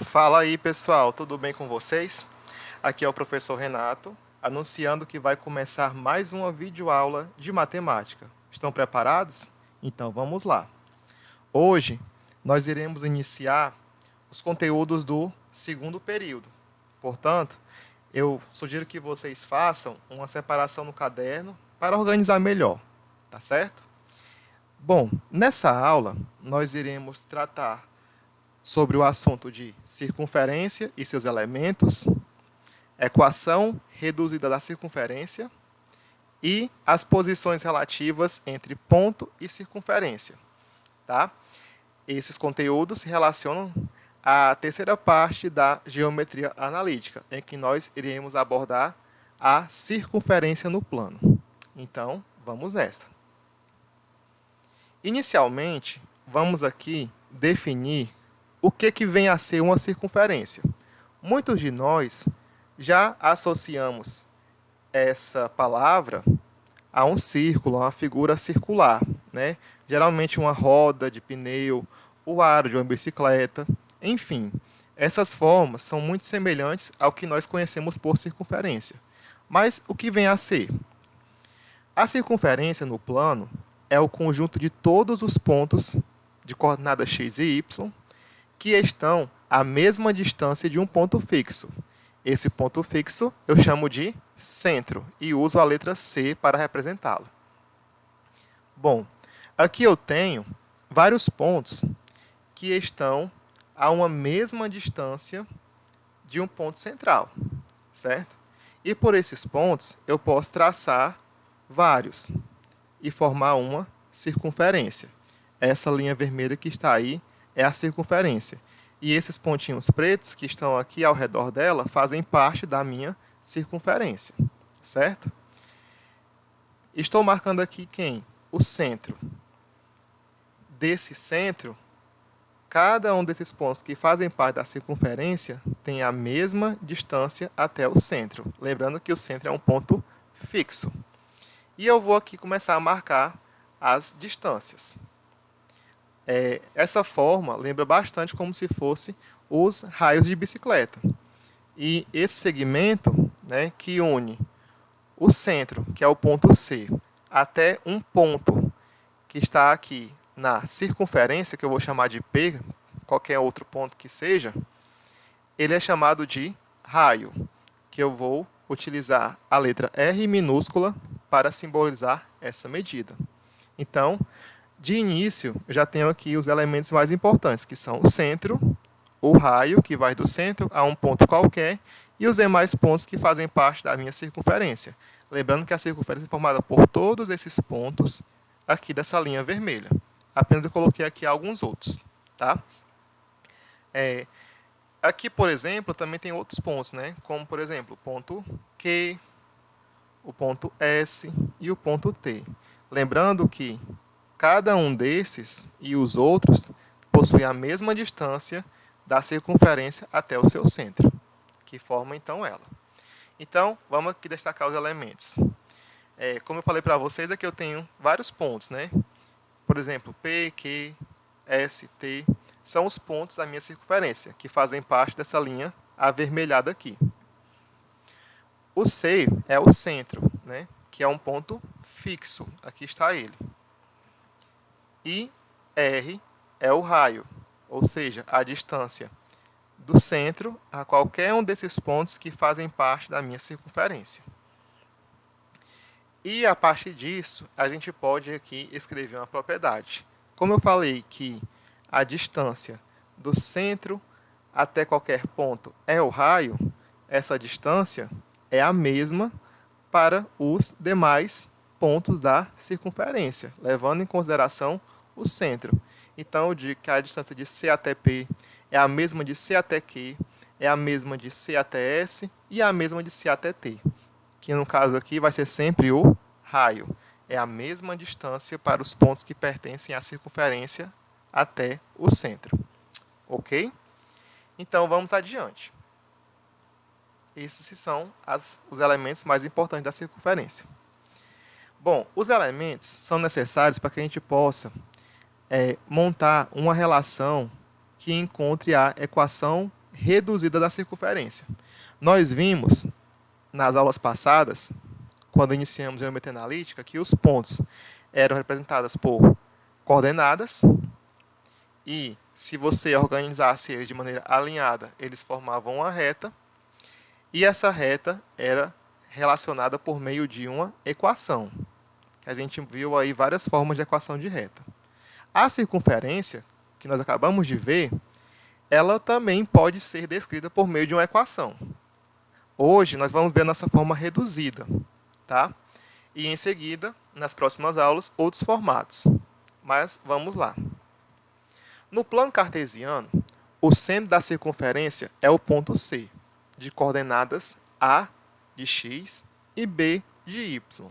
Fala aí, pessoal, tudo bem com vocês? Aqui é o professor Renato, anunciando que vai começar mais uma videoaula de matemática. Estão preparados? Então vamos lá. Hoje nós iremos iniciar os conteúdos do segundo período. Portanto, eu sugiro que vocês façam uma separação no caderno para organizar melhor, tá certo? Bom, nessa aula nós iremos tratar sobre o assunto de circunferência e seus elementos, equação reduzida da circunferência e as posições relativas entre ponto e circunferência, tá? Esses conteúdos se relacionam à terceira parte da geometria analítica, em que nós iremos abordar a circunferência no plano. Então, vamos nessa. Inicialmente, vamos aqui definir o que vem a ser uma circunferência. Muitos de nós já associamos essa palavra a um círculo, a uma figura circular, né? Geralmente uma roda de pneu, o aro de uma bicicleta, enfim. Essas formas são muito semelhantes ao que nós conhecemos por circunferência. Mas o que vem a ser? A circunferência no plano é o conjunto de todos os pontos de coordenadas x e y que estão à mesma distância de um ponto fixo. Esse ponto fixo eu chamo de centro e uso a letra C para representá-lo. Bom, aqui eu tenho vários pontos que estão a uma mesma distância de um ponto central, certo? E por esses pontos eu posso traçar vários e formar uma circunferência. Essa linha vermelha que está aí é a circunferência. E esses pontinhos pretos que estão aqui ao redor dela fazem parte da minha circunferência, certo? Estou marcando aqui quem? O centro. Desse centro, cada um desses pontos que fazem parte da circunferência tem a mesma distância até o centro. Lembrando que o centro é um ponto fixo. E eu vou aqui começar a marcar as distâncias. Essa forma lembra bastante como se fosse os raios de bicicleta. E esse segmento, né, que une o centro, que é o ponto C, até um ponto que está aqui na circunferência, que eu vou chamar de P, qualquer outro ponto que seja, ele é chamado de raio, que eu vou utilizar a letra R minúscula para simbolizar essa medida. Então, de início, eu já tenho aqui os elementos mais importantes, que são o centro, o raio, que vai do centro a um ponto qualquer, e os demais pontos que fazem parte da minha circunferência. Lembrando que a circunferência é formada por todos esses pontos aqui dessa linha vermelha. Apenas eu coloquei aqui alguns outros, tá? Aqui, por exemplo, também tem outros pontos, né? Como, por exemplo, o ponto Q, o ponto S e o ponto T. Lembrando que cada um desses e os outros possuem a mesma distância da circunferência até o seu centro, que forma então ela. Então, vamos aqui destacar os elementos. Como eu falei para vocês, aqui eu tenho vários pontos, né? Por exemplo, P, Q, S, T, são os pontos da minha circunferência, que fazem parte dessa linha avermelhada aqui. O C é o centro, né? Que é um ponto fixo. Aqui está ele. E R é o raio, ou seja, a distância do centro a qualquer um desses pontos que fazem parte da minha circunferência. E a partir disso, a gente pode aqui escrever uma propriedade. Como eu falei que a distância do centro até qualquer ponto é o raio, essa distância é a mesma para os demais pontos da circunferência, levando em consideração o centro. Então, eu digo que a distância de C até P é a mesma de C até Q, é a mesma de C até S e a mesma de C até T, que no caso aqui vai ser sempre o raio. É a mesma distância para os pontos que pertencem à circunferência até o centro. Ok? Então, vamos adiante. Esses são os elementos mais importantes da circunferência. Bom, os elementos são necessários para que a gente possa montar uma relação que encontre a equação reduzida da circunferência. Nós vimos, nas aulas passadas, quando iniciamos a geometria analítica, que os pontos eram representados por coordenadas e, se você organizasse eles de maneira alinhada, eles formavam uma reta, e essa reta era relacionada por meio de uma equação, que a gente viu aí várias formas de equação de reta. A circunferência, que nós acabamos de ver, ela também pode ser descrita por meio de uma equação. Hoje nós vamos ver a nossa forma reduzida, tá? E em seguida, nas próximas aulas, outros formatos. Mas vamos lá. No plano cartesiano, o centro da circunferência é o ponto C, de coordenadas A de x e B de y.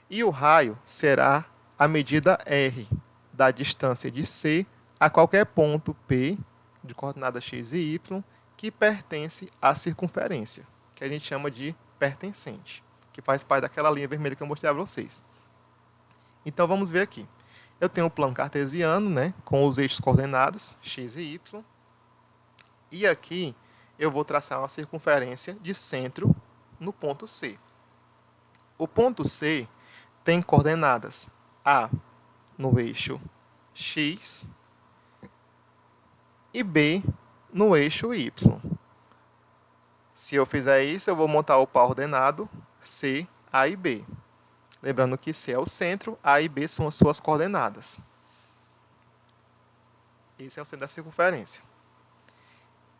E o raio será a medida r da distância de C a qualquer ponto P, de coordenadas x e y, que pertence à circunferência, que a gente chama de pertencente, que faz parte daquela linha vermelha que eu mostrei a vocês. Então vamos ver aqui. Eu tenho um plano cartesiano, né, com os eixos coordenados x e y. E aqui eu vou traçar uma circunferência de centro no ponto C. O ponto C tem coordenadas A no eixo x e B no eixo y. Se eu fizer isso, eu vou montar o par ordenado C, A e B. Lembrando que C é o centro, A e B são as suas coordenadas. Esse é o centro da circunferência.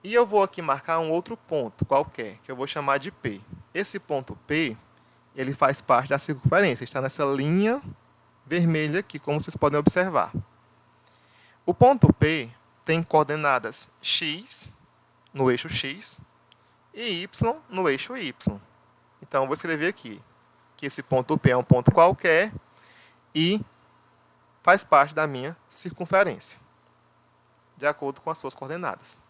E eu vou aqui marcar um outro ponto qualquer, que eu vou chamar de P. Esse ponto P, ele faz parte da circunferência, está nessa linha vermelha aqui, como vocês podem observar. O ponto P tem coordenadas x no eixo x e y no eixo y. Então, eu vou escrever aqui que esse ponto P é um ponto qualquer e faz parte da minha circunferência, de acordo com as suas coordenadas.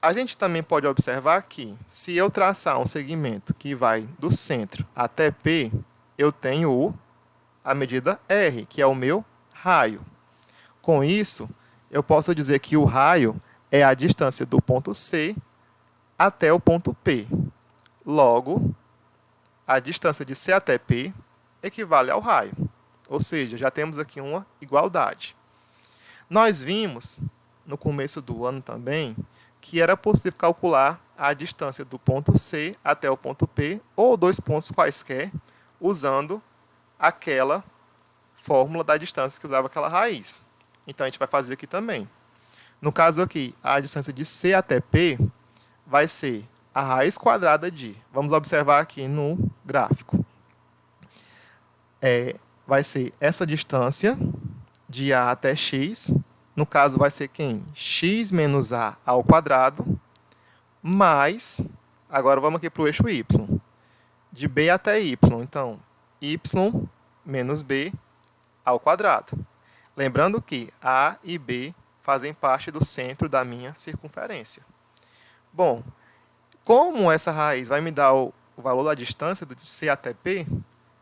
A gente também pode observar que, se eu traçar um segmento que vai do centro até P, eu tenho a medida R, que é o meu raio. Com isso, eu posso dizer que o raio é a distância do ponto C até o ponto P. Logo, a distância de C até P equivale ao raio. Ou seja, já temos aqui uma igualdade. Nós vimos, no começo do ano também, que era possível calcular a distância do ponto C até o ponto P, ou dois pontos quaisquer, usando aquela fórmula da distância que usava aquela raiz. Então, a gente vai fazer aqui também. No caso aqui, a distância de C até P vai ser a raiz quadrada de... Vamos observar aqui no gráfico. Vai ser essa distância de A até X. No caso, vai ser quem? X menos A ao quadrado, mais... Agora, vamos aqui para o eixo Y. De B até Y. Então, Y menos B ao quadrado. Lembrando que A e B fazem parte do centro da minha circunferência. Bom, como essa raiz vai me dar o valor da distância de C até P,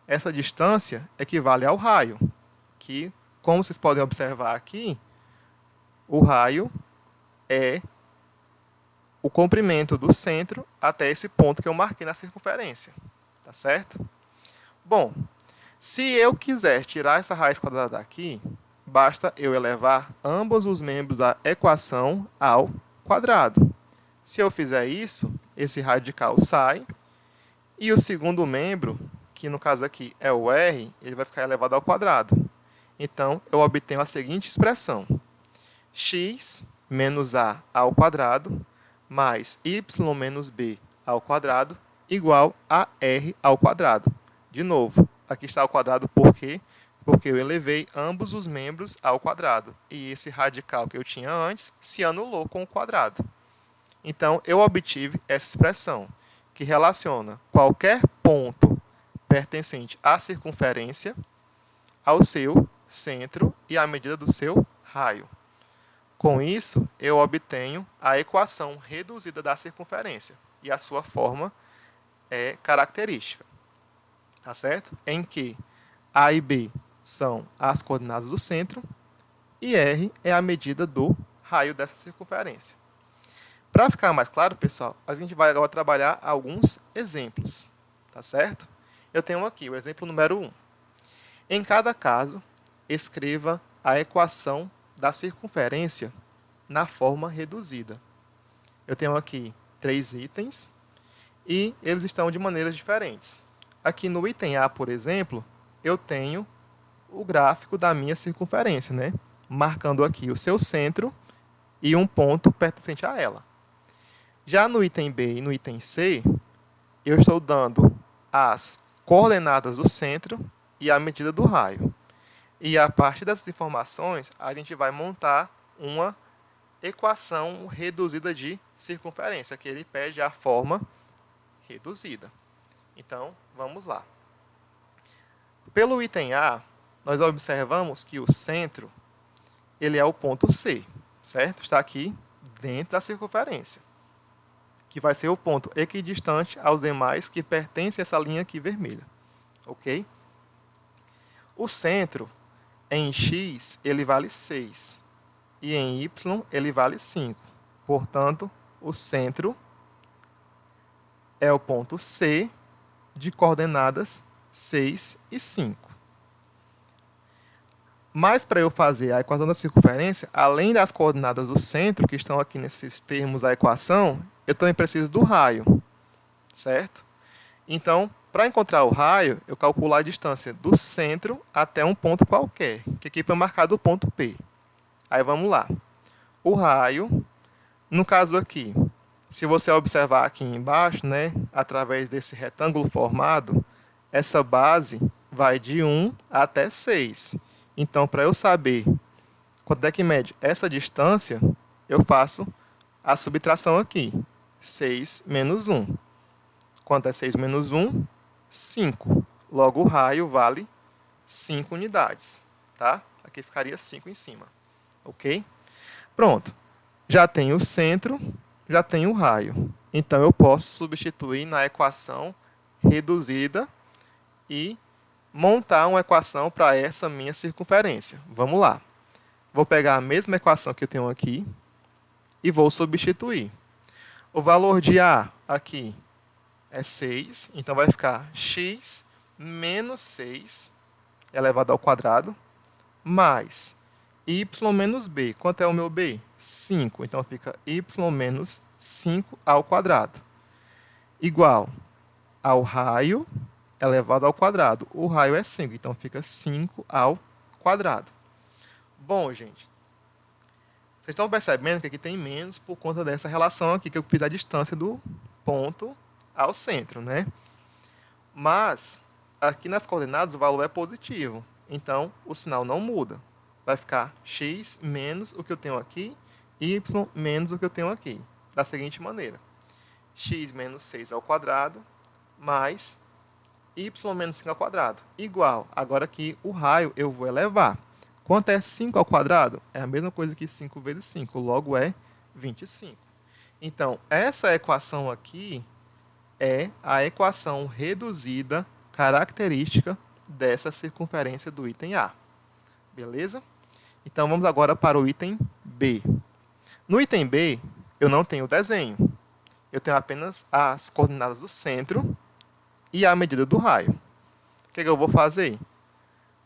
essa distância equivale ao raio, que, como vocês podem observar aqui, o raio é o comprimento do centro até esse ponto que eu marquei na circunferência. Tá certo? Bom, se eu quiser tirar essa raiz quadrada daqui, basta eu elevar ambos os membros da equação ao quadrado. Se eu fizer isso, esse radical sai, e o segundo membro, que no caso aqui é o r, ele vai ficar elevado ao quadrado. Então, eu obtenho a seguinte expressão: x menos a ao quadrado mais y menos b ao quadrado igual a r ao quadrado. De novo, aqui está ao quadrado por quê? Porque eu elevei ambos os membros ao quadrado. E esse radical que eu tinha antes se anulou com o quadrado. Então, eu obtive essa expressão, que relaciona qualquer ponto pertencente à circunferência ao seu centro e à medida do seu raio. Com isso, eu obtenho a equação reduzida da circunferência. E a sua forma é característica. Tá certo? Em que A e B são as coordenadas do centro e R é a medida do raio dessa circunferência. Para ficar mais claro, pessoal, a gente vai agora trabalhar alguns exemplos, tá certo? Eu tenho aqui o exemplo número 1. Em cada caso, escreva a equação da circunferência na forma reduzida. Eu tenho aqui 3 itens e eles estão de maneiras diferentes. Aqui no item A, por exemplo, eu tenho o gráfico da minha circunferência, né? Marcando aqui o seu centro e um ponto pertencente a ela. Já no item B e no item C, eu estou dando as coordenadas do centro e a medida do raio. E a partir dessas informações, a gente vai montar uma equação reduzida de circunferência, que ele pede a forma reduzida. Então, vamos lá. Pelo item A, nós observamos que o centro ele é o ponto C, certo? Está aqui dentro da circunferência, que vai ser o ponto equidistante aos demais que pertencem a essa linha aqui vermelha, ok? O centro, em x, ele vale 6, e em y, ele vale 5. Portanto, o centro é o ponto C de coordenadas 6 e 5. Mas para eu fazer a equação da circunferência, além das coordenadas do centro, que estão aqui nesses termos da equação, eu também preciso do raio, certo? Então, para encontrar o raio, eu calculo a distância do centro até um ponto qualquer, que aqui foi marcado o ponto P. Aí vamos lá. O raio, no caso aqui, se você observar aqui embaixo, né, através desse retângulo formado, essa base vai de 1 até 6. Então, para eu saber quanto é que mede essa distância, eu faço a subtração aqui. 6 menos 1. Quanto é 6 menos 1? 5. Logo, o raio vale 5 unidades. Tá? Aqui ficaria 5 em cima. Ok? Pronto. Já tenho o centro, já tenho o raio. Então, eu posso substituir na equação reduzida e montar uma equação para essa minha circunferência. Vamos lá. Vou pegar a mesma equação que eu tenho aqui e vou substituir. O valor de A aqui é 6, então vai ficar x menos 6 elevado ao quadrado, mais y menos b. Quanto é o meu b? 5. Então fica y menos 5 ao quadrado. Igual ao raio elevado ao quadrado. O raio é 5, então fica 5 ao quadrado. Bom, gente, vocês estão percebendo que aqui tem menos por conta dessa relação aqui, que eu fiz a distância do ponto ao centro, né? Mas, aqui nas coordenadas, o valor é positivo. Então, o sinal não muda. Vai ficar x menos o que eu tenho aqui, y menos o que eu tenho aqui. Da seguinte maneira. X menos 6 ao quadrado, mais y menos 5 ao quadrado. Igual, agora aqui o raio eu vou elevar. Quanto é 5 ao quadrado? É a mesma coisa que 5 vezes 5, logo é 25. Então, essa equação aqui é a equação reduzida característica dessa circunferência do item A. Beleza? Então, vamos agora para o item B. No item B, eu não tenho desenho. Eu tenho apenas as coordenadas do centro e a medida do raio. O que eu vou fazer?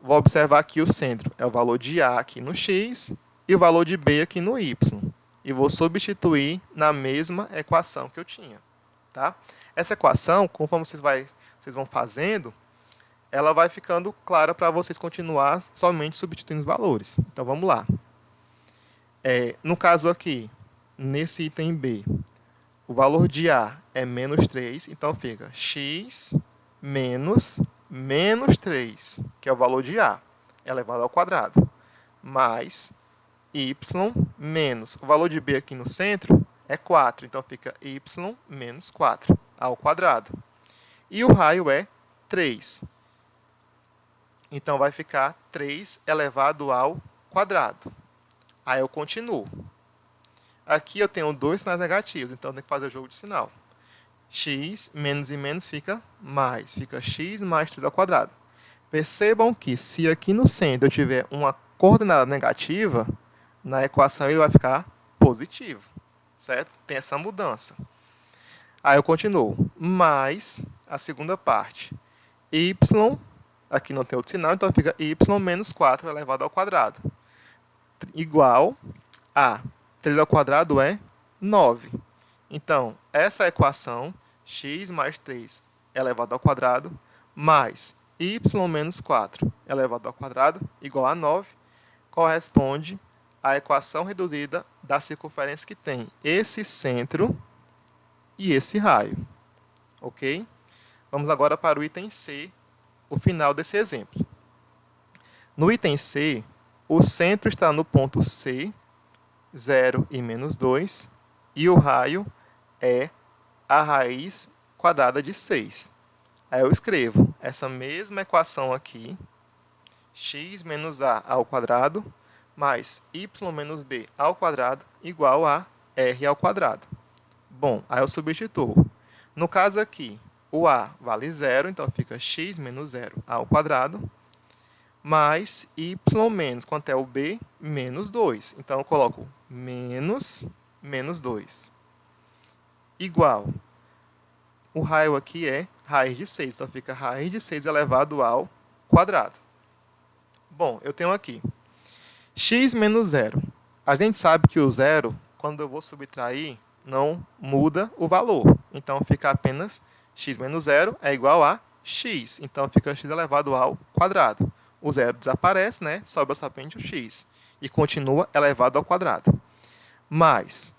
Vou observar que o centro é o valor de A aqui no X e o valor de B aqui no Y. E vou substituir na mesma equação que eu tinha. Tá? Essa equação, conforme vocês vão fazendo, ela vai ficando clara para vocês continuar somente substituindo os valores. Então, vamos lá. No caso aqui, nesse item B, o valor de A é menos 3, então fica x menos 3, que é o valor de A, elevado ao quadrado, mais y menos, o valor de B aqui no centro é 4, então fica y menos 4 ao quadrado. E o raio é 3. Então, vai ficar 3 elevado ao quadrado. Aí eu continuo. Aqui eu tenho 2 sinais negativos, então eu tenho que fazer o jogo de sinal. X menos e menos fica mais. Fica x mais 3 ao quadrado. Percebam que se aqui no centro eu tiver uma coordenada negativa, na equação ele vai ficar positivo. certo? Tem essa mudança. Aí eu continuo. Mais a segunda parte. Y, aqui não tem outro sinal, então fica y menos 4 elevado ao quadrado. Igual a 3 ao quadrado é 9. Então, essa equação, x mais 3 elevado ao quadrado, mais y menos 4 elevado ao quadrado, igual a 9, corresponde à equação reduzida da circunferência que tem esse centro e esse raio. Ok? Vamos agora para o item C, o final desse exemplo. No item C, o centro está no ponto C, 0 e menos 2, e o raio é a raiz quadrada de 6. Aí eu escrevo essa mesma equação aqui, x menos a ao quadrado, mais y menos b ao quadrado, igual a r ao quadrado. Bom, aí eu substituo. No caso aqui, o a vale 0, então fica x menos 0 ao quadrado, mais y menos, quanto é o b? Menos 2. Então, eu coloco menos 2. Igual. O raio aqui é raiz de 6. Então, fica raiz de 6 elevado ao quadrado. Bom, eu tenho aqui x menos 0. A gente sabe que o 0, quando eu vou subtrair, não muda o valor. Então, fica apenas x menos 0 é igual a x. Então, fica x elevado ao quadrado. O 0 desaparece, né? Sobra somente o x. E continua elevado ao quadrado. Mais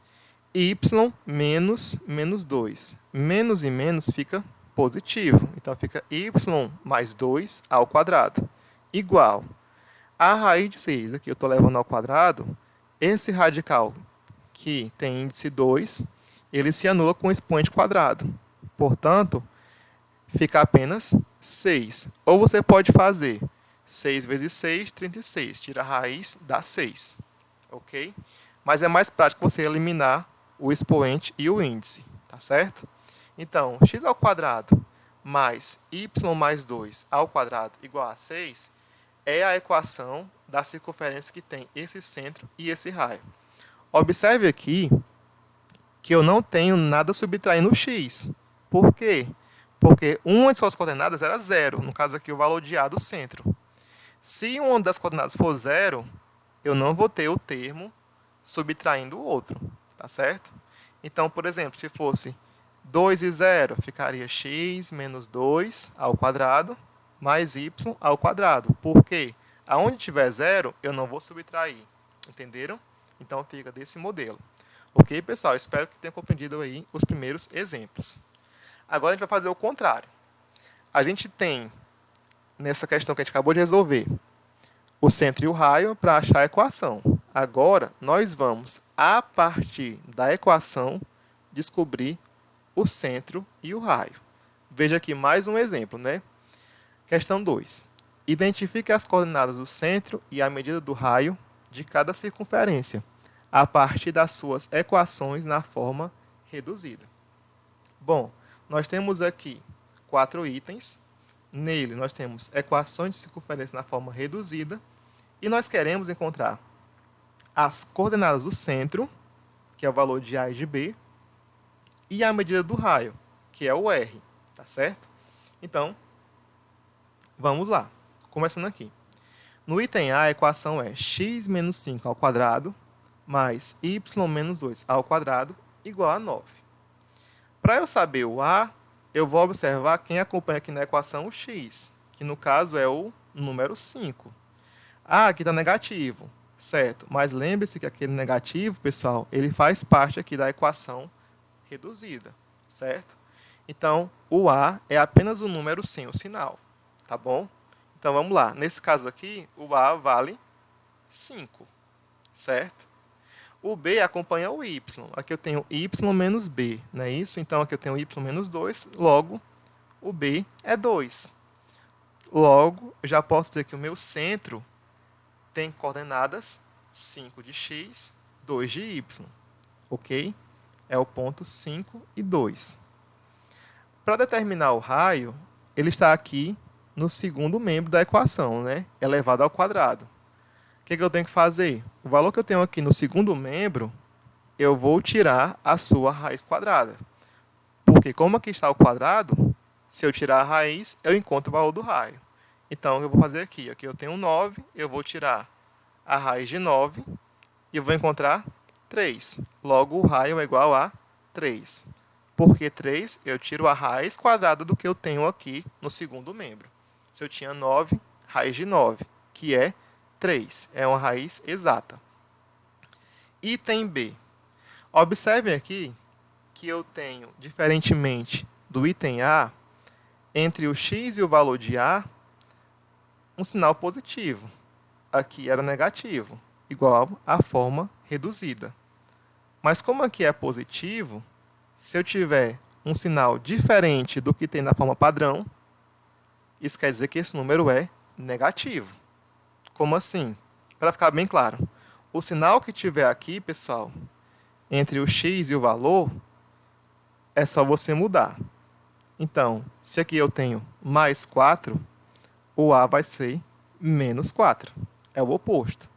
y menos 2. Menos e menos fica positivo. Então, fica y mais 2 ao quadrado. Igual a raiz de 6. Aqui eu estou levando ao quadrado. Esse radical que tem índice 2, ele se anula com o expoente quadrado. Portanto, fica apenas 6. Ou você pode fazer 6 vezes 6, 36. Tira a raiz, dá 6. Ok? Mas é mais prático você eliminar o expoente e o índice. Tá certo? Então, x ao quadrado mais y mais 2 ao quadrado igual a 6 é a equação da circunferência que tem esse centro e esse raio. Observe aqui que eu não tenho nada subtraindo o x. Por quê? Porque uma de suas coordenadas era 0. No caso aqui, o valor de A do centro. Se uma das coordenadas for 0, eu não vou ter o termo subtraindo o outro. Tá certo? Então, por exemplo, se fosse 2 e 0, ficaria x menos 2 ao quadrado mais y ao quadrado. Por quê? Aonde tiver 0, eu não vou subtrair. Entenderam? Então, fica desse modelo. Ok, pessoal? Espero que tenham compreendido aí os primeiros exemplos. Agora, a gente vai fazer o contrário. A gente tem, nessa questão que a gente acabou de resolver, o centro e o raio para achar a equação. Agora, nós vamos, a partir da equação, descobrir o centro e o raio. Veja aqui mais um exemplo, né? Questão 2. Identifique as coordenadas do centro e a medida do raio de cada circunferência, a partir das suas equações na forma reduzida. Bom, nós temos aqui 4 itens. Nele, nós temos equações de circunferência na forma reduzida. E nós queremos encontrar as coordenadas do centro, que é o valor de A e de B, e a medida do raio, que é o R. Tá certo? Então, vamos lá. Começando aqui. No item A, a equação é x menos 5 ao quadrado mais y menos 2 ao quadrado igual a 9. Para eu saber o A, eu vou observar quem acompanha aqui na equação o x, que no caso é o número 5. Ah, aqui está negativo, certo? Mas lembre-se que aquele negativo, pessoal, ele faz parte aqui da equação reduzida, certo? Então, o A é apenas o número sem o sinal, tá bom? Então, vamos lá. Nesse caso aqui, o A vale 5, certo? O B acompanha o Y. Aqui eu tenho Y menos B, não é isso? Então, aqui eu tenho Y menos 2, logo, o B é 2. Logo, eu já posso dizer que o meu centro tem coordenadas 5 de x, 2 de y. Ok? É o ponto 5 e 2. Para determinar o raio, ele está aqui no segundo membro da equação, né? Elevado ao quadrado. O que eu tenho que fazer? O valor que eu tenho aqui no segundo membro, eu vou tirar a sua raiz quadrada. Porque como aqui está o quadrado, se eu tirar a raiz, eu encontro o valor do raio. Então, eu vou fazer aqui. Aqui eu tenho 9, eu vou tirar a raiz de 9 e eu vou encontrar 3. Logo, o raio é igual a 3. Porque 3, eu tiro a raiz quadrada do que eu tenho aqui no segundo membro. Se eu tinha 9, raiz de 9, que é 3. É uma raiz exata. Item B. Observem aqui que eu tenho, diferentemente do item A, entre o x e o valor de A, um sinal positivo. Aqui era negativo, igual à forma reduzida. Mas como aqui é positivo, se eu tiver um sinal diferente do que tem na forma padrão, isso quer dizer que esse número é negativo. Como assim? Para ficar bem claro, o sinal que tiver aqui, pessoal, entre o x e o valor, é só você mudar. Então, se aqui eu tenho mais 4, o A vai ser menos 4. É o oposto.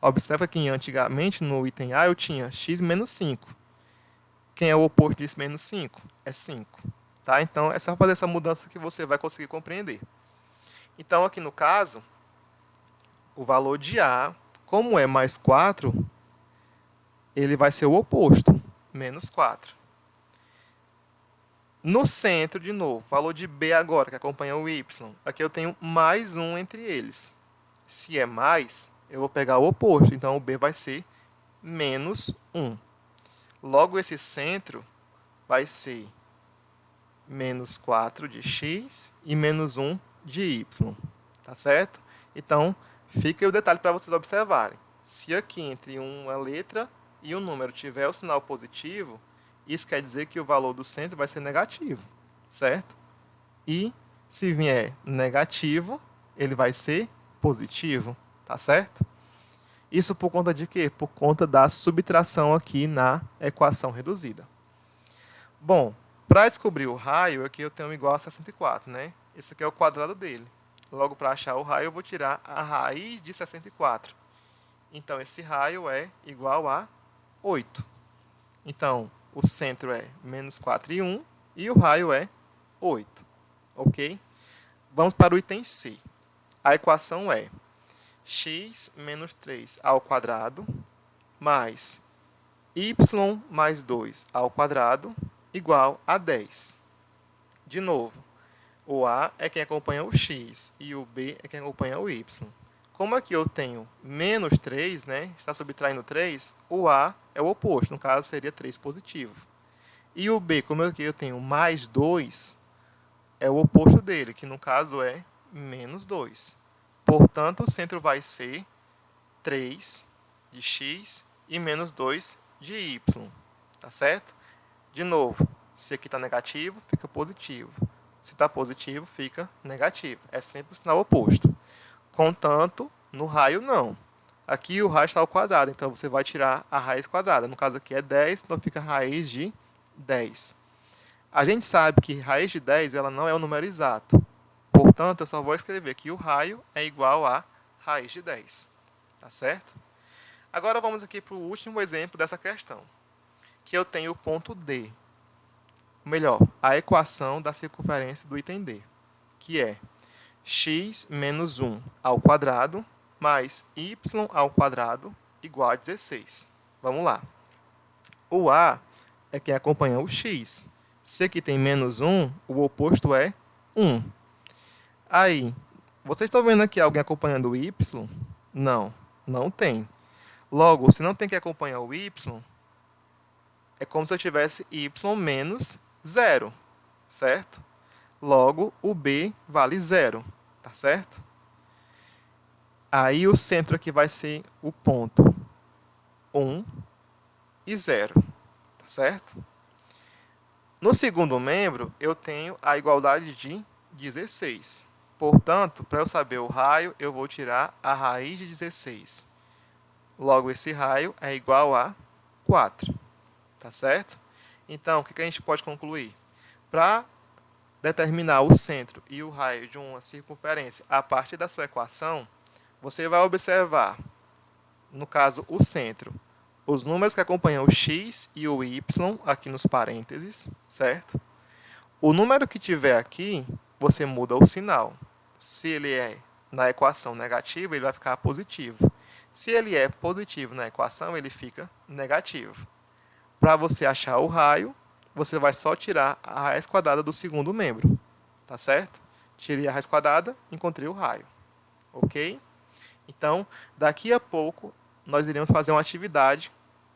Observa que antigamente no item A eu tinha x menos 5. Quem é o oposto disso menos 5? É 5. Tá? Então, é só fazer essa mudança que você vai conseguir compreender. Então, aqui no caso, o valor de A, como é mais 4, ele vai ser o oposto, menos 4. No centro, de novo, valor de B agora, que acompanha o Y. Aqui eu tenho mais 1 entre eles. Se é mais, eu vou pegar o oposto. Então, o B vai ser menos 1. Logo, esse centro vai ser menos 4 de x e menos 1 de y. Tá certo? Então, fica aí o detalhe para vocês observarem. Se aqui entre uma letra e um número tiver o sinal positivo, isso quer dizer que o valor do centro vai ser negativo, certo? E se vier negativo, ele vai ser positivo, tá certo? Isso por conta de quê? Por conta da subtração aqui na equação reduzida. Bom, para descobrir o raio, aqui eu tenho igual a 64, né? Esse aqui é o quadrado dele. Logo, para achar o raio, eu vou tirar a raiz de 64. Então, esse raio é igual a 8. Então, o centro é menos 4 e 1 e o raio é 8. Ok? Vamos para o item C. A equação é x menos 3 ao quadrado mais y mais 2 ao quadrado igual a 10. De novo, o A é quem acompanha o x e o B é quem acompanha o y. Como aqui eu tenho menos 3, né, está subtraindo 3, o A é o oposto, no caso seria 3 positivo. E o B, como aqui eu tenho mais 2, é o oposto dele, que no caso é menos 2. Portanto, o centro vai ser 3 de x e menos 2 de y. Tá certo? De novo, se aqui está negativo, fica positivo. Se está positivo, fica negativo. É sempre o sinal oposto. Contanto, no raio, não. Aqui o raio está ao quadrado, então você vai tirar a raiz quadrada. No caso aqui é 10, então fica raiz de 10. A gente sabe que raiz de 10 ela não é um número exato. Portanto, eu só vou escrever que o raio é igual a raiz de 10. Tá certo? Agora vamos aqui para o último exemplo dessa questão, que eu tenho o ponto D. Ou melhor, a equação da circunferência do item D, que é x menos 1 ao quadrado mais y ao quadrado igual a 16. Vamos lá. O A é quem acompanha o x. Se aqui tem menos 1, o oposto é 1. Aí, vocês estão vendo aqui alguém acompanhando o y? Não, não tem. Logo, se não tem que acompanhar o y, é como se eu tivesse y menos 0, certo? Logo, o B vale 0, tá certo? Aí o centro aqui vai ser o ponto 1 e 0, tá certo? No segundo membro, eu tenho a igualdade de 16. Portanto, para eu saber o raio, eu vou tirar a raiz de 16. Logo, esse raio é igual a 4. Tá certo? Então, o que a gente pode concluir? Para determinar o centro e o raio de uma circunferência a partir da sua equação, você vai observar, no caso, o centro, os números que acompanham o x e o y aqui nos parênteses, certo? O número que tiver aqui, você muda o sinal. Se ele é na equação negativo, ele vai ficar positivo. Se ele é positivo na equação, ele fica negativo. Para você achar o raio, você vai só tirar a raiz quadrada do segundo membro. Tá certo? Tirei a raiz quadrada, encontrei o raio. Ok? Então, daqui a pouco, nós iremos fazer uma atividade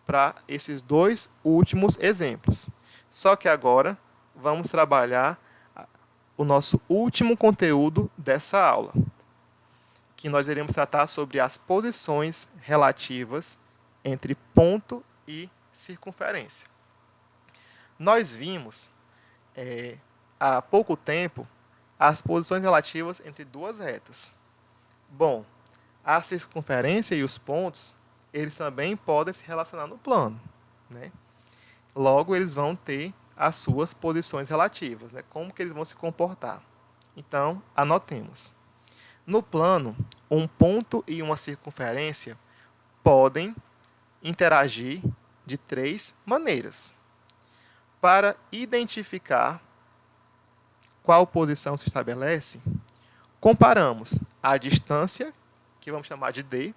para esses dois últimos exemplos. Só que agora, vamos trabalhar o nosso último conteúdo dessa aula, que nós iremos tratar sobre as posições relativas entre ponto e circunferência. Nós vimos, há pouco tempo, as posições relativas entre duas retas. Bom, a circunferência e os pontos, eles também podem se relacionar no plano, né? Logo, eles vão ter as suas posições relativas, né? Como que eles vão se comportar. Então, anotemos. No plano, um ponto e uma circunferência podem interagir de três maneiras. Para identificar qual posição se estabelece, comparamos a distância, que vamos chamar de D,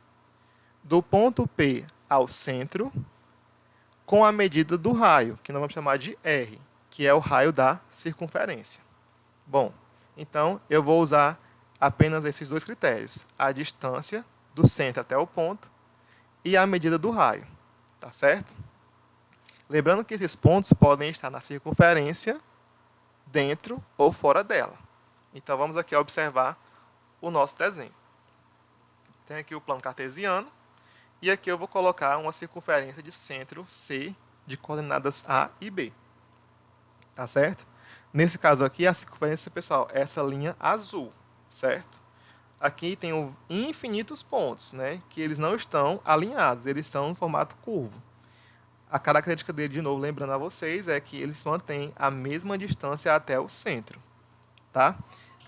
do ponto P ao centro, com a medida do raio, que nós vamos chamar de R, que é o raio da circunferência. Bom, então eu vou usar apenas esses dois critérios, a distância do centro até o ponto e a medida do raio, tá certo? Lembrando que esses pontos podem estar na circunferência, dentro ou fora dela. Então vamos aqui observar o nosso desenho. Tem aqui o plano cartesiano, e aqui eu vou colocar uma circunferência de centro C de coordenadas A e B. Tá certo? Nesse caso aqui, a circunferência, pessoal, é essa linha azul, certo? Aqui tem infinitos pontos, né? Que eles não estão alinhados, eles estão em formato curvo. A característica dele, de novo, lembrando a vocês, é que eles mantêm a mesma distância até o centro. Tá?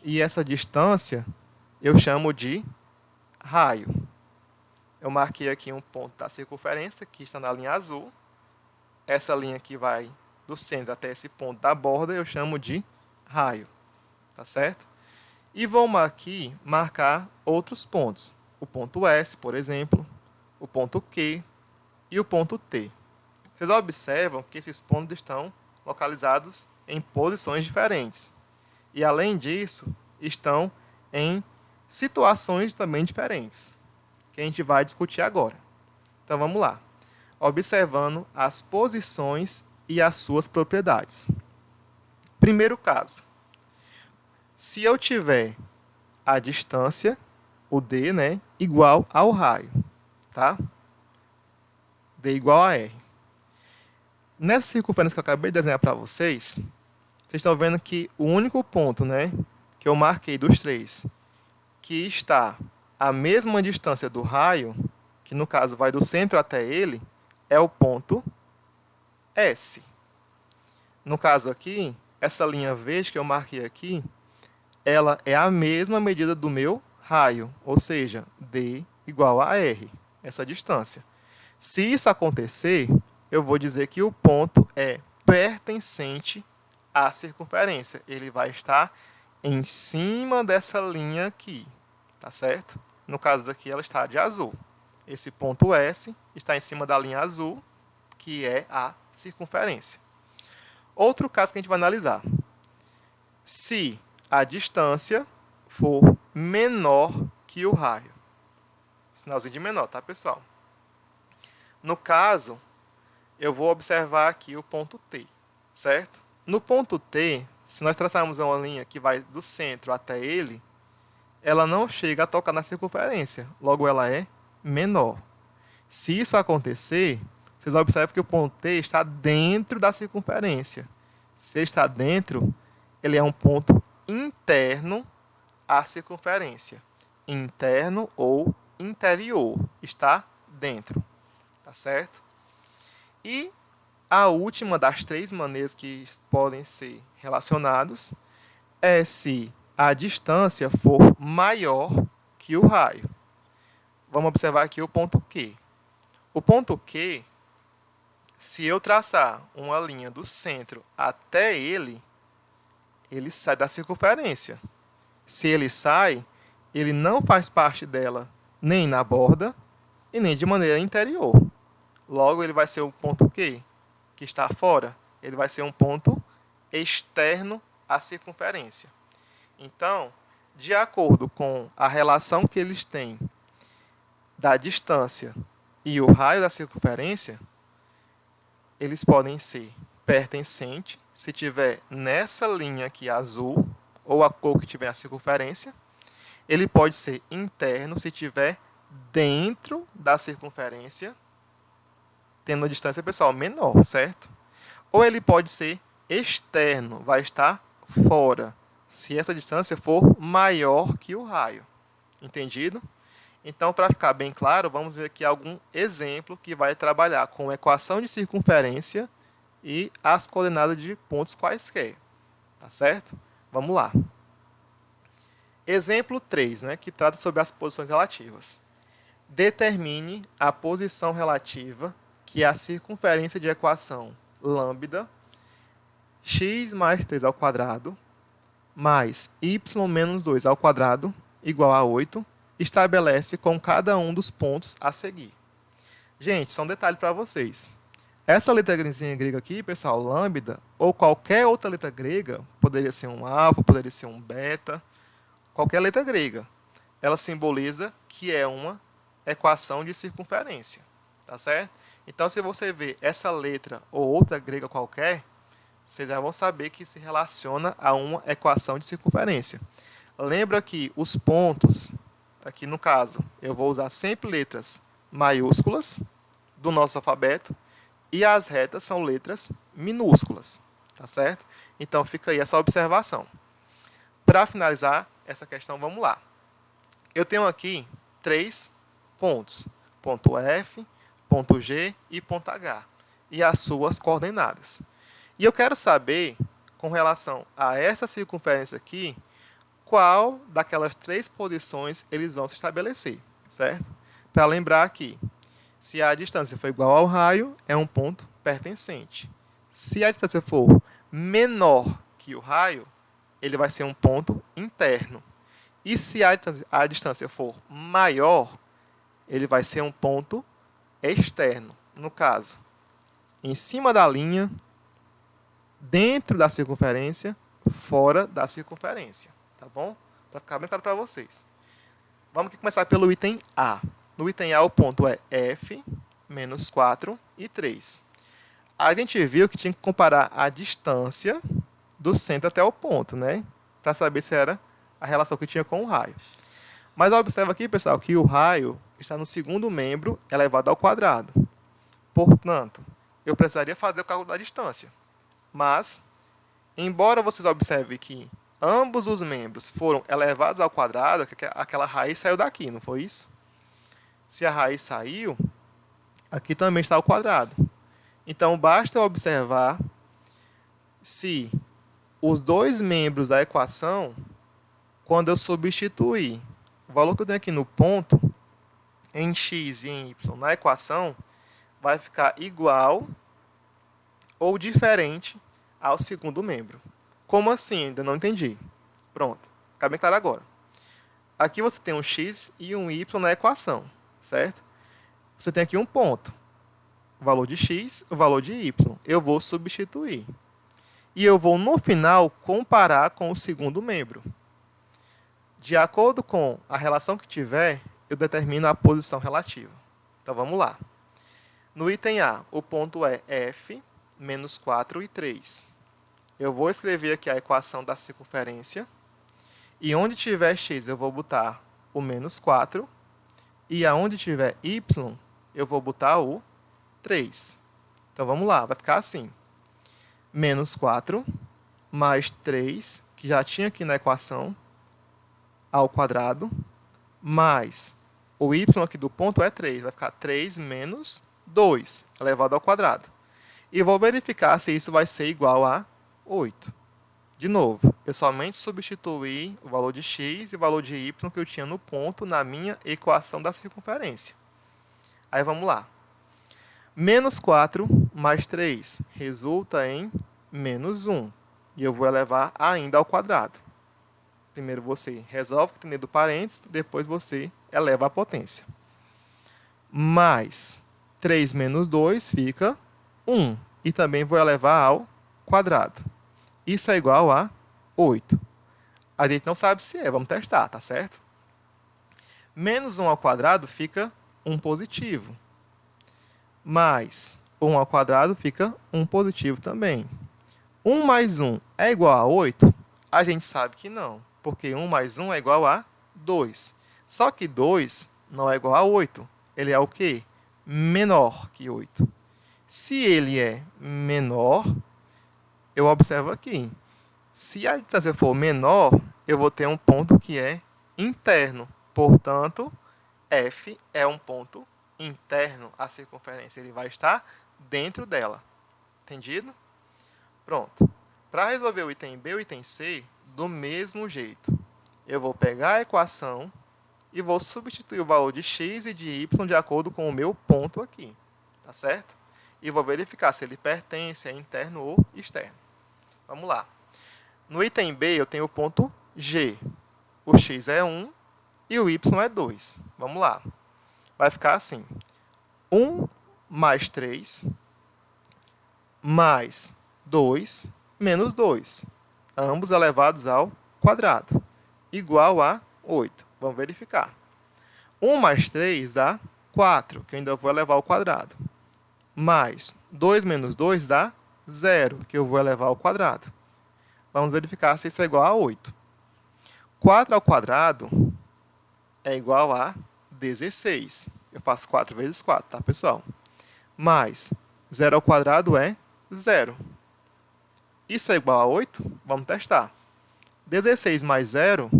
E essa distância eu chamo de raio. Eu marquei aqui um ponto da circunferência, que está na linha azul. Essa linha que vai do centro até esse ponto da borda, eu chamo de raio. Tá certo? E vou aqui marcar outros pontos. O ponto S, por exemplo, o ponto Q e o ponto T. Vocês observam que esses pontos estão localizados em posições diferentes. E, além disso, estão em situações também diferentes, que a gente vai discutir agora. Então, vamos lá. Observando as posições e as suas propriedades. Primeiro caso. Se eu tiver a distância, o D, né, igual ao raio, tá? D igual a R. Nessa circunferência que eu acabei de desenhar para vocês, vocês estão vendo que o único ponto, né, que eu marquei dos três, que está à mesma distância do raio, que no caso vai do centro até ele, é o ponto S. No caso aqui, essa linha verde que eu marquei aqui, ela é a mesma medida do meu raio, ou seja, D igual a R, essa distância. Se isso acontecer, eu vou dizer que o ponto é pertencente à circunferência. Ele vai estar em cima dessa linha aqui, tá certo? No caso aqui, ela está de azul. Esse ponto S está em cima da linha azul, que é a circunferência. Outro caso que a gente vai analisar. Se a distância for menor que o raio. Sinalzinho de menor, tá, pessoal? No caso, eu vou observar aqui o ponto T, certo? No ponto T, se nós traçarmos uma linha que vai do centro até ele, ela não chega a tocar na circunferência, logo ela é menor. Se isso acontecer, vocês observam que o ponto T está dentro da circunferência. Se ele está dentro, ele é um ponto interno à circunferência. Interno ou interior. Está dentro. Tá certo? E a última das três maneiras que podem ser relacionados é se a distância for maior que o raio. Vamos observar aqui o ponto Q. O ponto Q, Se eu traçar uma linha do centro até ele sai da circunferência. Se ele sai, ele não faz parte dela nem na borda e nem de maneira interior. Logo, ele vai ser o ponto Q, que está fora. Ele vai ser um ponto externo à circunferência. Então, de acordo com a relação que eles têm da distância e o raio da circunferência, eles podem ser pertencentes, se tiver nessa linha aqui azul, ou a cor que tiver a circunferência. Ele pode ser interno, se tiver dentro da circunferência, tendo uma distância, pessoal, menor, certo? Ou ele pode ser externo, vai estar fora, se essa distância for maior que o raio. Entendido? Então, para ficar bem claro, vamos ver aqui algum exemplo que vai trabalhar com equação de circunferência e as coordenadas de pontos quaisquer. Tá certo? Vamos lá. Exemplo 3, né, que trata sobre as posições relativas. Determine a posição relativa que é a circunferência de equação lambda x mais 3 ao quadrado mais y menos 2 ao quadrado igual a 8 estabelece com cada um dos pontos a seguir. Gente, só um detalhe para vocês. Essa letra grega aqui, pessoal, lambda, ou qualquer outra letra grega, poderia ser um alfa, poderia ser um beta, qualquer letra grega, ela simboliza que é uma equação de circunferência. Tá certo? Então, se você vê essa letra ou outra grega qualquer, vocês já vão saber que se relaciona a uma equação de circunferência. Lembra que os pontos, aqui no caso, eu vou usar sempre letras maiúsculas do nosso alfabeto e as retas são letras minúsculas, tá certo? Então fica aí essa observação. Para finalizar essa questão, vamos lá. Eu tenho aqui 3 pontos, ponto F, ponto G e ponto H, e as suas coordenadas. E eu quero saber, com relação a essa circunferência aqui, qual daquelas 3 posições eles vão se estabelecer, certo? Para lembrar aqui, se a distância for igual ao raio, é um ponto pertencente. Se a distância for menor que o raio, ele vai ser um ponto interno. E se a distância for maior, ele vai ser um ponto externo. No caso, em cima da linha, dentro da circunferência, fora da circunferência. Tá bom? Para ficar bem claro para vocês. Vamos aqui começar pelo item A. No item A, o ponto é F, menos 4 e 3. A gente viu que tinha que comparar a distância do centro até o ponto, né? Para saber se era a relação que tinha com o raio. Mas observa aqui, pessoal, que o raio está no segundo membro elevado ao quadrado. Portanto, eu precisaria fazer o cálculo da distância. Mas, embora vocês observem que ambos os membros foram elevados ao quadrado, aquela raiz saiu daqui, não foi isso? Se a raiz saiu, aqui também está o quadrado. Então, basta observar se os dois membros da equação, quando eu substituir o valor que eu tenho aqui no ponto, em x e em y na equação, vai ficar igual ou diferente ao segundo membro. Como assim? Ainda não entendi. Pronto, fica bem claro agora. Aqui você tem um x e um y na equação, certo? Você tem aqui um ponto. O valor de x, o valor de y. Eu vou substituir. E eu vou, no final, comparar com o segundo membro. De acordo com a relação que tiver, eu determino a posição relativa. Então, vamos lá. No item A, o ponto é F, menos 4 e 3. Eu vou escrever aqui a equação da circunferência. E onde tiver x, eu vou botar o menos 4. E aonde tiver y, eu vou botar o 3. Então, vamos lá. Vai ficar assim. Menos 4 mais 3, que já tinha aqui na equação, ao quadrado, mais o y aqui do ponto é 3. Vai ficar 3 menos 2, elevado ao quadrado. E vou verificar se isso vai ser igual a 8. De novo, eu somente substituí o valor de x e o valor de y que eu tinha no ponto na minha equação da circunferência. Aí vamos lá. Menos 4 mais 3 resulta em menos 1. E eu vou elevar ainda ao quadrado. Primeiro você resolve o que tem dentro do parênteses, depois você eleva a potência. Mais 3 menos 2 fica 1. E também vou elevar ao quadrado. Isso é igual a 8. A gente não sabe se é, vamos testar, tá certo? Menos 1 ao quadrado fica 1 positivo. Mais 1 ao quadrado fica 1 positivo também. 1 mais 1 é igual a 8? A gente sabe que não, porque 1 mais 1 é igual a 2. Só que 2 não é igual a 8. Ele é o quê? Menor que 8. Se ele é menor, eu observo aqui. Se a distância for menor, eu vou ter um ponto que é interno. Portanto, F é um ponto interno à circunferência. Ele vai estar dentro dela. Entendido? Pronto. Para resolver o item B e o item C, do mesmo jeito. Eu vou pegar a equação e vou substituir o valor de x e de y de acordo com o meu ponto aqui. Tá certo? E vou verificar se ele pertence a interno ou externo. Vamos lá. No item B, eu tenho o ponto G. O x é 1 e o y é 2. Vamos lá. Vai ficar assim. 1 mais 3 mais 2 menos 2. Ambos elevados ao quadrado. Igual a 8. Vamos verificar. 1 mais 3 dá 4, que eu ainda vou elevar ao quadrado. Mais 2 menos 2 dá 0, que eu vou elevar ao quadrado. Vamos verificar se isso é igual a 8. 4 ao quadrado é igual a 16. Eu faço 4 vezes 4, tá, pessoal? Mais 0 ao quadrado é 0. Isso é igual a 8? Vamos testar. 16 mais 0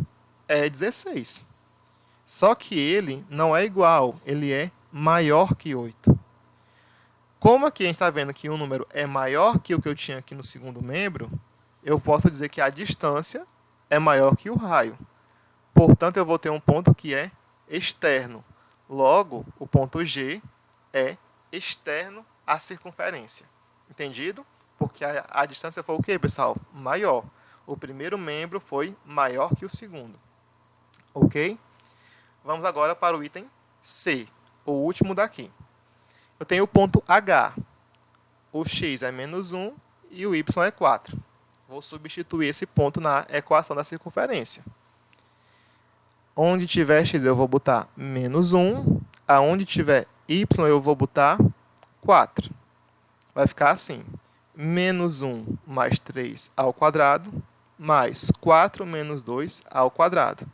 é 16. Só que ele não é igual, ele é maior que 8. Como aqui a gente está vendo que um número é maior que o que eu tinha aqui no segundo membro, eu posso dizer que a distância é maior que o raio. Portanto, eu vou ter um ponto que é externo. Logo, o ponto G é externo à circunferência. Entendido? Porque a distância foi o quê, pessoal? Maior. O primeiro membro foi maior que o segundo. Ok? Vamos agora para o item C, o último daqui. Eu tenho o ponto H. O x é menos 1 e o y é 4. Vou substituir esse ponto na equação da circunferência. Onde tiver x eu vou botar menos 1. Aonde tiver y eu vou botar 4. Vai ficar assim. Menos 1 mais 3 ao quadrado, mais 4 menos 2 ao quadrado.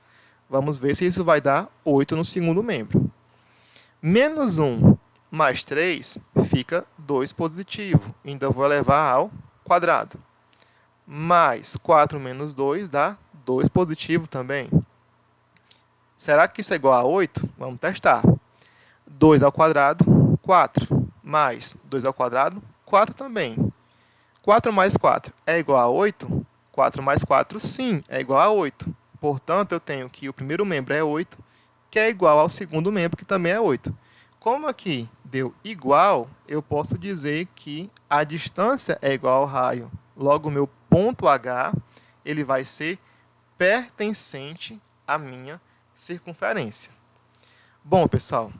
Vamos ver se isso vai dar 8 no segundo membro. Menos 1 mais 3 fica 2 positivo. Então, eu vou elevar ao quadrado. Mais 4 menos 2 dá 2 positivo também. Será que isso é igual a 8? Vamos testar. 2 ao quadrado, 4. Mais 2 ao quadrado, 4 também. 4 mais 4 é igual a 8? 4 mais 4, sim, é igual a 8. Portanto, eu tenho que o primeiro membro é 8, que é igual ao segundo membro, que também é 8. Como aqui deu igual, eu posso dizer que a distância é igual ao raio. Logo, o meu ponto H ele vai ser pertencente à minha circunferência. Bom, pessoal,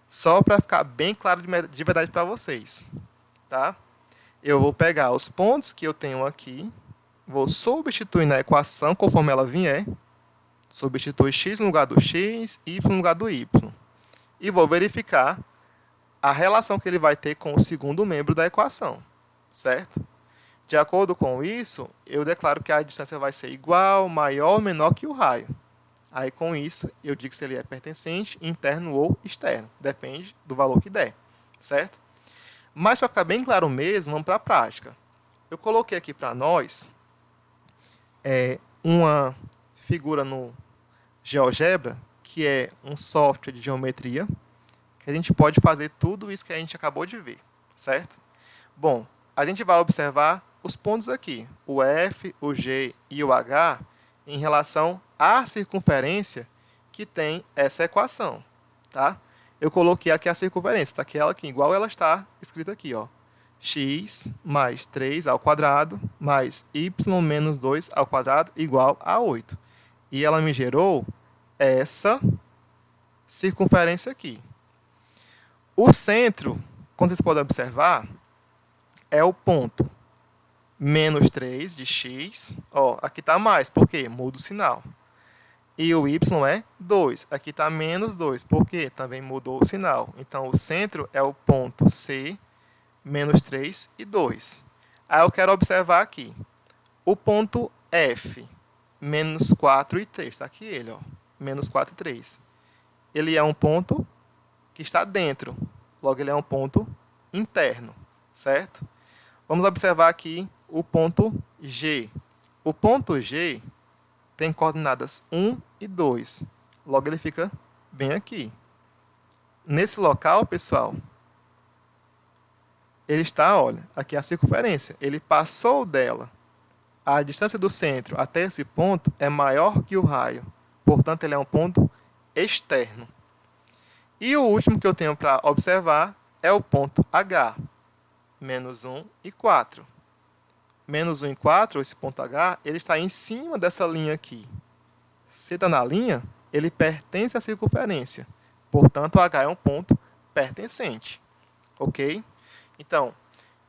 só para ficar bem claro de verdade para vocês, tá? Eu vou pegar os pontos que eu tenho aqui, vou substituir na equação conforme ela vier, substituir x no lugar do x, y no lugar do y. E vou verificar a relação que ele vai ter com o segundo membro da equação, certo? De acordo com isso, eu declaro que a distância vai ser igual, maior ou menor que o raio. Aí, com isso, eu digo se ele é pertencente, interno ou externo. Depende do valor que der, certo? Mas, para ficar bem claro mesmo, vamos para a prática. Eu coloquei aqui para nós uma figura no GeoGebra, que é um software de geometria, que a gente pode fazer tudo isso que a gente acabou de ver, certo? Bom, a gente vai observar os pontos aqui, o F, o G e o H, em relação à circunferência que tem essa equação, tá? eu coloquei aqui a circunferência, tá? Que ela aqui, igual ela está escrita aqui, ó. X mais 3 ao quadrado mais y menos 2 ao quadrado igual a 8. E ela me gerou essa circunferência aqui. O centro, como vocês podem observar, é o ponto menos 3 de x. Ó, aqui está mais, por quê? Muda o sinal. E o y é 2. Aqui está menos 2, por quê? Também mudou o sinal. Então, o centro é o ponto C, menos 3 e 2. Aí eu quero observar aqui. O ponto F, menos 4 e 3. Está aqui ele, ó. Menos 4 e 3. Ele é um ponto que está dentro. Logo, ele é um ponto interno, certo? Vamos observar aqui o ponto G. O ponto G tem coordenadas 1 e 2. Logo, ele fica bem aqui. Nesse local, pessoal, ele está, olha, aqui é a circunferência. Ele passou dela. A distância do centro até esse ponto é maior que o raio. Portanto, ele é um ponto externo. E o último que eu tenho para observar é o ponto H, menos 1 e 4. Menos 1 e 4, esse ponto H, ele está em cima dessa linha aqui. Se está na linha, ele pertence à circunferência. Portanto, o H é um ponto pertencente. Ok? Então,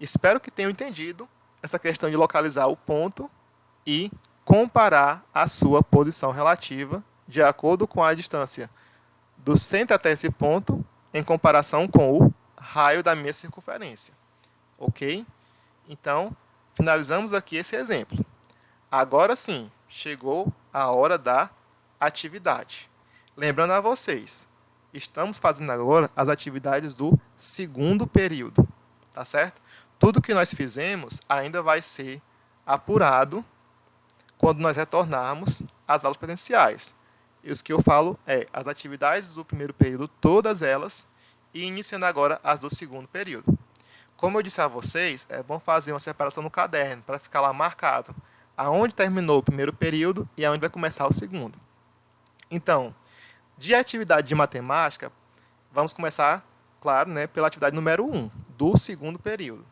espero que tenham entendido essa questão de localizar o ponto e comparar a sua posição relativa de acordo com a distância do centro até esse ponto em comparação com o raio da minha circunferência. Ok? Então, finalizamos aqui esse exemplo. Agora sim, chegou a hora da atividade. Lembrando a vocês, estamos fazendo agora as atividades do segundo período. Tá certo? Tudo que nós fizemos ainda vai ser apurado quando nós retornarmos às aulas presenciais. E os que eu falo é as atividades do primeiro período, todas elas, e iniciando agora as do segundo período. Como eu disse a vocês, é bom fazer uma separação no caderno, para ficar lá marcado aonde terminou o primeiro período e aonde vai começar o segundo. Então, de atividade de matemática, vamos começar, claro, né, pela atividade número 1, do segundo período.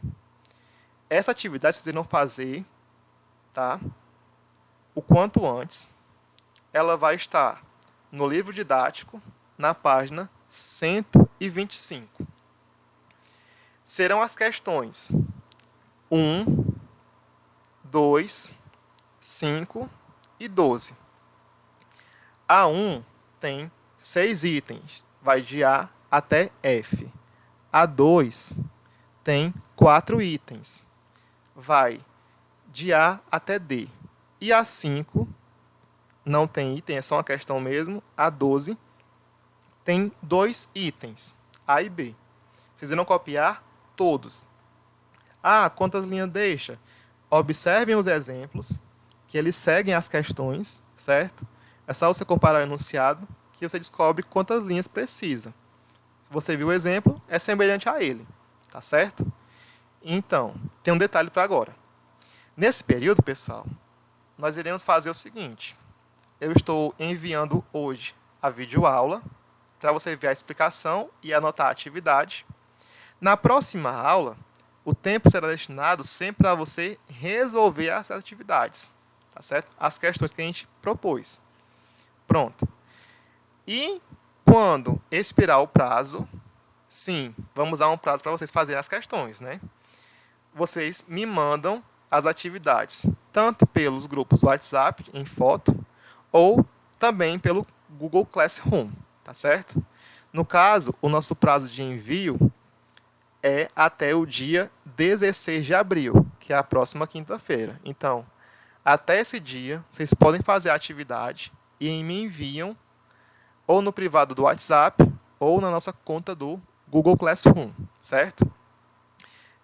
Essa atividade vocês irão fazer, tá, o quanto antes. Ela vai estar no livro didático, na página 125. Serão as questões 1, 2, 5 e 12. A 1 tem 6 itens, vai de A até F. A 2 tem 4 itens, vai de A até D. E a 5 não tem item, é só uma questão mesmo. A 12 tem 2 itens, A e B. Vocês irão copiar todos. Ah, quantas linhas deixa? Observem os exemplos, que eles seguem as questões, certo? É só você comparar o enunciado, que você descobre quantas linhas precisa. Se você viu o exemplo, é semelhante a ele, tá certo? Então, tem um detalhe para agora. Nesse período, pessoal, nós iremos fazer o seguinte. Eu estou enviando hoje a videoaula, para você ver a explicação e anotar a atividade. Na próxima aula, o tempo será destinado sempre para você resolver as atividades, tá certo? As questões que a gente propôs. Pronto. E quando expirar o prazo, sim, vamos dar um prazo para vocês fazerem as questões, né? Vocês me mandam as atividades, tanto pelos grupos WhatsApp, em foto, ou também pelo Google Classroom, tá certo? No caso, o nosso prazo de envio é até o dia 16 de abril, que é a próxima quinta-feira. Então, até esse dia, vocês podem fazer a atividade e me enviam ou no privado do WhatsApp ou na nossa conta do Google Classroom, certo?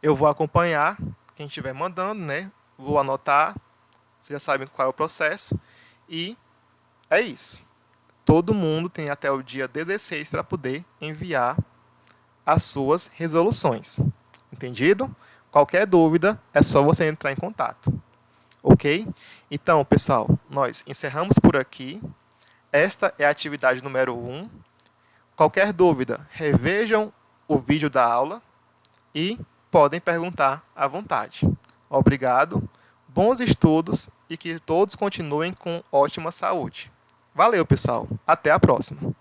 Eu vou acompanhar quem estiver mandando, né? Vou anotar, vocês já sabem qual é o processo. E é isso. Todo mundo tem até o dia 16 para poder enviar as suas resoluções. Entendido? Qualquer dúvida, é só você entrar em contato. Ok? Então, pessoal, nós encerramos por aqui. Esta é a atividade número 1. Qualquer dúvida, revejam o vídeo da aula e podem perguntar à vontade. Obrigado, bons estudos e que todos continuem com ótima saúde. Valeu, pessoal. Até a próxima.